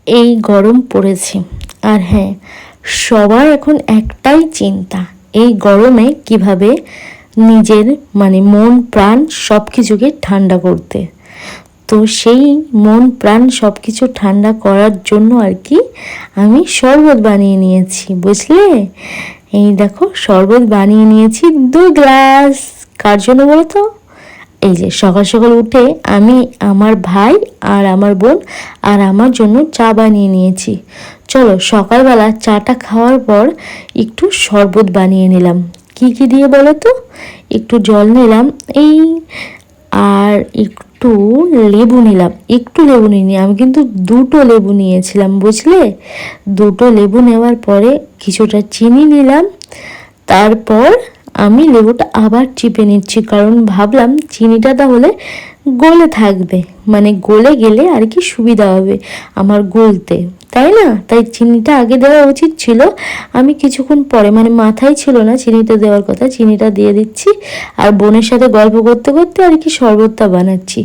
এই গরম পড়েছে, আর হ্যাঁ, সবার এখন একটাই চিন্তা, এই গরমে কিভাবে নিজের মন প্রাণ সব কিছুকে ঠান্ডা করতে। তো সেই মন প্রাণ সব কিছু ঠান্ডা করার জন্য আর কি আমি শরবত বানিয়ে নিয়েছি, বুঝলে। এই দেখো, শরবত বানিয়ে নিয়েছি 2 গ্লাস। কার জন্য বলো তো? এই যে সকাল সকাল উঠে আমি, আমার ভাই আর আমার বোন আর আমার জন্য চা বানিয়ে নিয়েছি। চলো, সকালবেলা চাটা খাওয়ার পর একটু শরবত বানিয়ে নিলাম। কি কি দিয়ে বলো তো? একটু জল নিলাম, এই, আর একটু লেবু নিলাম। একটু লেবু নিইনি, আমি কিন্তু 2টো লেবু নিয়েছিলাম, বুঝলে। 2টো লেবু নেওয়ার পরে কিছুটা চিনি নিলাম। তারপর আমি লেবুটা আবার চিপে নিচ্ছি, কারণ ভাবলাম চিনিটা তাহলে গলে থাকবে, গলে গেলে আর কি সুবিধা হবে আমার গলতে, তাই না? তাই চিনিটা আগে দেওয়া উচিত ছিল। আমি কিছুক্ষণ পরে, মাথায় ছিল না চিনিটা দেওয়ার কথা, চিনিটা দিয়ে দিচ্ছি। আর বোনের সাথে গল্প করতে করতে আর কি শরবতটা বানাচ্ছি।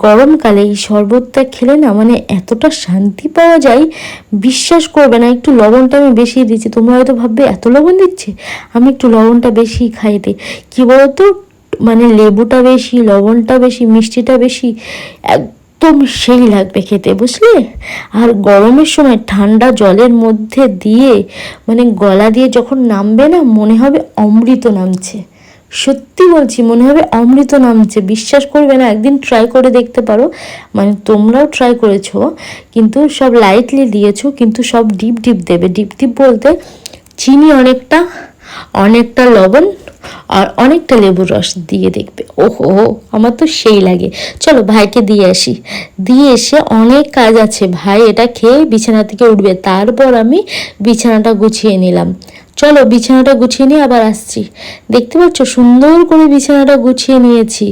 গরমকালে এই শরবতটা খেলে না এতটা শান্তি পাওয়া যায়, বিশ্বাস করবে না। একটু লবণটা আমি বেশি দিচ্ছি, তোমরা হয়তো ভাববে এত লবণ দিচ্ছে। আমি একটু লবণটা বেশি খাইতে, কি বলতো, লেবুটা বেশি, লবণটা বেশি, মিষ্টিটা বেশি, একদম সেই লাগবে খেতে, বুঝলে। আর গরমের সময় ঠান্ডা জলের মধ্যে দিয়ে গলা দিয়ে যখন নামবে না, মনে হবে অমৃত নামছে। সত্যি বলছি, মনে হবে অমৃত নামছে। বিশ্বাস করবে না, একদিন ট্রাই করে দেখতে পারো। তোমরাও ট্রাই করেছো, কিন্তু সব লাইটলি দিয়েছো, কিন্তু সব ডিপ ডিপ দেবে। ডিপ ডিপ বলতে চিনি অনেকটা, অনেকটা লবণ, আর অনেকটা লেবুর রস দিয়ে দেখবে। ওহো, আমার তো সেই লাগে। চলো ভাইকে দিয়ে আসি। দিয়ে এসে অনেক কাজ আছে, ভাই এটা খেয়ে বিছানা থেকে উঠবে, তারপর আমি বিছানাটা গুছিয়ে নিলাম। চলো বিছানাটা গুছিয়ে নিয়ে আবার আসছি। দেখতে পাচ্ছ সুন্দর করে বিছানাটা গুছিয়ে নিয়েছি।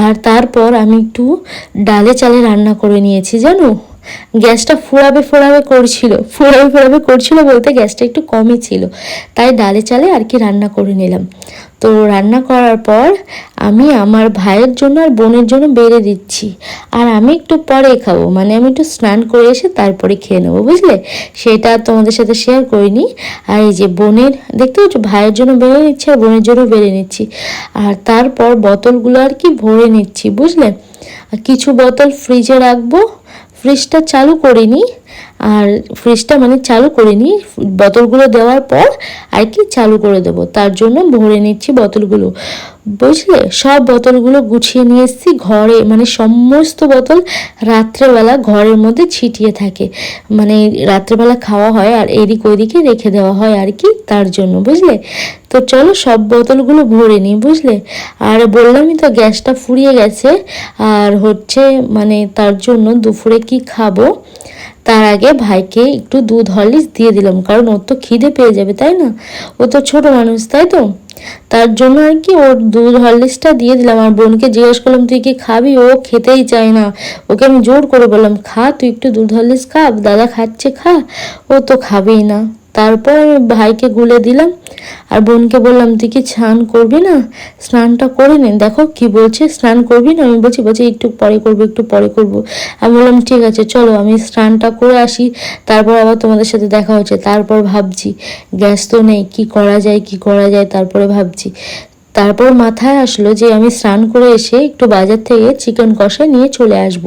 আর তারপর আমি একটু ডালে চালে রান্না করে নিয়েছি, জানো। গ্যাসটা ফোড়াবে ফোড়াবে করছিল, ফোড়াবে ফোড়াবে করছিল বলতে গ্যাসটা একটু কমই ছিল, তাই ডালে চালে আর কি রান্না করে নিলাম। তো রান্না করার পর আমি আমার ভাইয়ের জন্য আর বোনের জন্য বেড়ে দিচ্ছি। আর আমি একটু পরে খাবো, আমি একটু স্নান করে এসে তারপরে খেয়ে নেবো, বুঝলে। সেটা তোমাদের সাথে শেয়ার করিনি। আর এই যে বোনের, দেখতে পাচ্ছ, ভাইয়ের জন্য বেড়ে নিচ্ছি আর বোনের জন্য বেড়ে নিচ্ছি। আর তারপর বোতলগুলো আর কি ভরে নিচ্ছি, বুঝলে। আর কিছু বোতল ফ্রিজে রাখবো। ফ্রিজটা চালু করিনি, আর ফ্রিজটা চালু করিনি, বোতলগুলো দেওয়ার পর আর কি চালু করে দেবো, তার জন্য ভরে নিচ্ছি বোতলগুলো, বুঝলে। সব বোতলগুলো গুছিয়ে নিয়ে এসেছি ঘরে, সমস্ত বোতল রাত্রেবেলা ঘরের মধ্যে ছিটিয়ে থাকে, রাত্রেবেলা খাওয়া হয় আর এদিক ওইদিকে রেখে দেওয়া হয় আর কি, তার জন্য, বুঝলে। তো চলো সব বোতলগুলো ভরে নিই, বুঝলে। আর বললামই তো গ্যাসটা ফুরিয়ে গেছে। আর হচ্ছে তার জন্য দুপুরে কি খাবো তার আগে ভাইকে একটু দুধ হরলিক্স দিয়ে দিলাম, কারণ ওর তো খিদে পেয়ে যাবে, তাই না। ও তো ছোট মানুষ, তাই তো। তার জন্য আর কি ওর দুধ হরলিক্সটা দিয়ে দিলাম। আর বোনকে জিজ্ঞেস করলাম তুই কি খাবি, ও খেতেই চায় না। ওকে আমি জোর করে বললাম খা, তুই একটু দুধ হরলিক্স খা, দাদা খাচ্ছে খা। ও তো খাবেই না। তারপর আমি ভাইকে গুলে দিলাম। আর বোনকে বললাম তুই কি স্নান করবি না, স্নানটা করে নে। দেখো কি বলছে, স্নান করবি না। আমি বলছি একটু পরে করবো, একটু পরে করবো। আমি বললাম ঠিক আছে চলো আমি স্নানটা করে আসি, তারপর আবার তোমাদের সাথে দেখা হচ্ছে। তারপর ভাবছি গ্যাস তো নেই, কি করা যায় কি করা যায়, তারপরে ভাবছি। তারপর মাথায় আসলো যে আমি স্নান করে এসে একটু বাজার থেকে চিকেন কষা নিয়ে চলে আসব,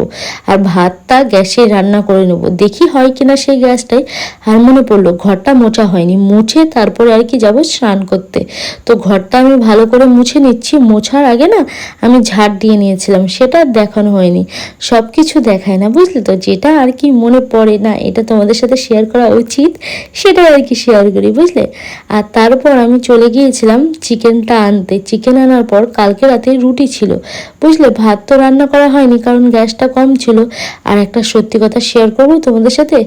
আর ভাতটা গ্যাসে রান্না করে নেব, দেখি হয় কিনা সেই গ্যাসটাই। আর মনে পড়লো ঘরটা মোছা হয়নি, মুছে তারপরে আর কি যাব স্নান করতে। তো ঘরটা আমি ভালো করে মুছে নিচ্ছি। মোছার আগে না আমি ঝাড় দিয়ে নিয়েছিলাম, সেটা দেখানো হয়নি। সব কিছু দেখায় না, বুঝলে তো। যেটা আর কি মনে পড়ে না, এটা তোমাদের সাথে শেয়ার করা উচিত, সেটা আর কি শেয়ার করি, বুঝলে। আর তারপর আমি চলে গিয়েছিলাম চিকেনটা আনতে। চিকেন আনার পর কালকে রাতে রুটি ছিল, বুঝলে। ভাত তো রান্না করা হয়নি, কারণ গ্যাসটা কম ছিল। আর একটা সত্যি কথা শেয়ার করবো তোমাদের সাথে,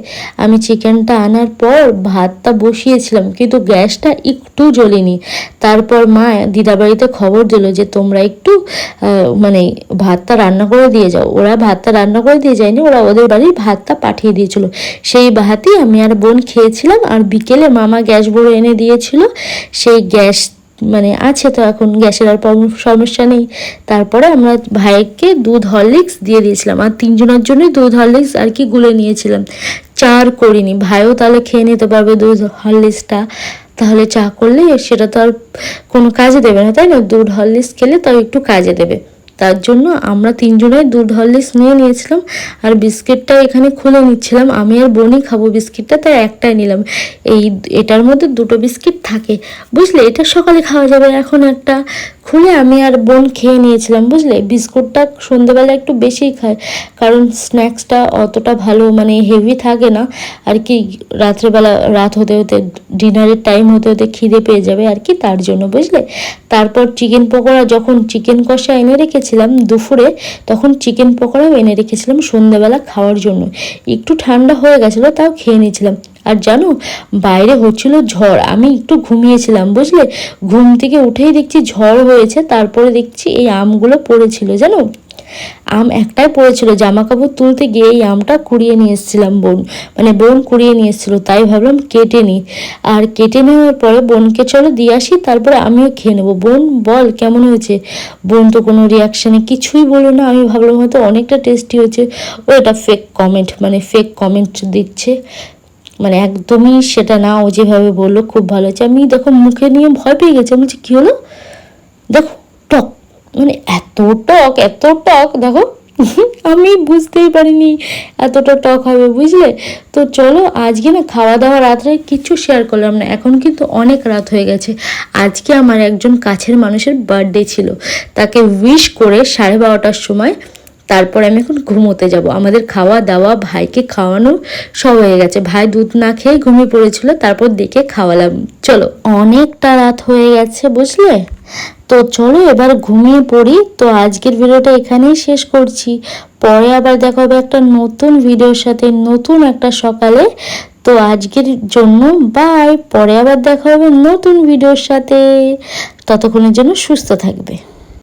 আমি চিকেনটা আনার পর ভাতটা বসিয়েছিলাম, কিন্তু গ্যাসটা একটু জ্বলেনি। তারপর মা দিদাবাড়িতে খবর দিল যে তোমরা একটু ভাতটা রান্না করে দিয়ে যাও। ওরা ভাতটা রান্না করে দিয়ে যায়নি, ওরা ওদের বাড়ির ভাতটা পাঠিয়ে দিয়েছিল। সেই ভাতই আমি আর বোন খেয়েছিলাম। আর বিকেলে মামা গ্যাস বড় এনে দিয়েছিল, সেই গ্যাস মানে আছে তো, এখন গ্যাসের আর সমস্যা নেই। তারপরে আমরা ভাইকে দুধ হরলিক্স দিয়ে দিয়েছিলাম, আর তিনজনের জন্যই দুধ হরলিক্স আর কি গুলে নিয়েছিলাম, চা আর করিনি। ভাইও তাহলে খেয়ে নিতে পারবে দুধ হরলিক্সটা, তাহলে চা করলে সেটা তো আর কোনো কাজে দেবে না, তাই না? দুধ হরলিক্স খেলে তাও একটু কাজে দেবে। তার জন্য আমরা তিনজনেই দুধ হরলিক্স নিয়ে নিয়েছিলাম, আর বিস্কিটটা এখানে খুলে নিচ্ছিলাম। আমি আর বোনই খাবো বিস্কিটটা, তাই একটাই নিলাম। এটার মধ্যে দুটো বিস্কিট থাকে, বুঝলে? এটা সকালে খাওয়া যাবে। এখন একটা খুলে আমি আর বোন খেয়ে নিয়েছিলাম, বুঝলে? বিস্কুটটা সন্ধ্যেবেলা একটু বেশিই খায়, কারণ স্ন্যাক্সটা অতটা ভালো মানে হেভি থাকে না আর কি। রাত্রেবেলা রাত হতে হতে, ডিনারের টাইম হতে হতে খিদে পেয়ে যাবে আর কি, তার জন্য, বুঝলে? তারপর চিকেন পকোড়া, যখন চিকেন কষা এনে রেখেছিলাম দুপুরে, তখন চিকেন পকোড়াও এনে রেখেছিলাম সন্ধ্যেবেলা খাওয়ার জন্য। একটু ঠান্ডা হয়ে গেছিলো, তাও খেয়ে নিয়েছিলাম। আর জানো, বাইরে হচ্ছিল ঝড়, আমি একটু ঘুমিয়েছিলাম, বুঝলে? ঘুম থেকে উঠেই দেখছি ঝড় হয়েছে, তারপরে দেখছি এই আমগুলো পড়েছিল, জানো? আম একটাই পড়েছিল, জামা কাপড় তুলতে গিয়ে এই আমটা কুড়িয়ে নিয়ে এসেছিলাম, বোন কুড়িয়ে নিয়ে এসেছিলো, তাই ভাবলাম কেটে নিই। আর কেটে নেওয়ার পরে বোনকে চলো দিয়ে আসি, তারপরে আমিও খেয়ে নেবো। বোন বল কেমন হয়েছে? বোন তো কোনো রিয়াকশানে কিছুই বললো না। আমি ভাবলাম হয়তো অনেকটা টেস্টি হয়েছে। ও এটা ফেক কমেন্ট, মানে ফেক কমেন্ট দিচ্ছে, মানে একদমই সেটা না। ও যেভাবে বললো খুব ভালো হয়েছে, আমি দেখো মুখে নিয়ে ভয় পেয়ে গেছি। আমি বলছি কী হলো, দেখো টক, মানে এত টক, এত টক, দেখো আমি বুঝতেই পারিনি এতটা টক হবে, বুঝলে? তো চলো, আজকে না খাওয়া দাওয়া রাত্রে কিছু শেয়ার করলাম না, এখন কিন্তু অনেক রাত হয়ে গেছে। আজকে আমার একজন কাছের মানুষের বার্থডে ছিল, তাকে উইশ করে 12:30টার সময় তারপরে আমি এখন ঘুমোতে যাব। আমাদের খাওয়া দাওয়া, ভাইকে খাওয়ানো সব হয়ে গেছে। ভাই দুধ না খেয়ে ঘুমিয়ে পড়েছিল, তারপর দেখে খাওয়ালাম। চলো, অনেকটা রাত হয়ে গেছে, বুঝলে? তো চলো এবার ঘুমিয়ে পড়ি। তো আজকের ভিডিওটা এখানেই শেষ করছি, পরে আবার দেখা হবে একটা নতুন ভিডিওর সাথে, নতুন একটা সকালে। তো আজকের জন্য বাই, পরে আবার দেখা হবে নতুন ভিডিওর সাথে। ততক্ষণের জন্য সুস্থ থাকবে।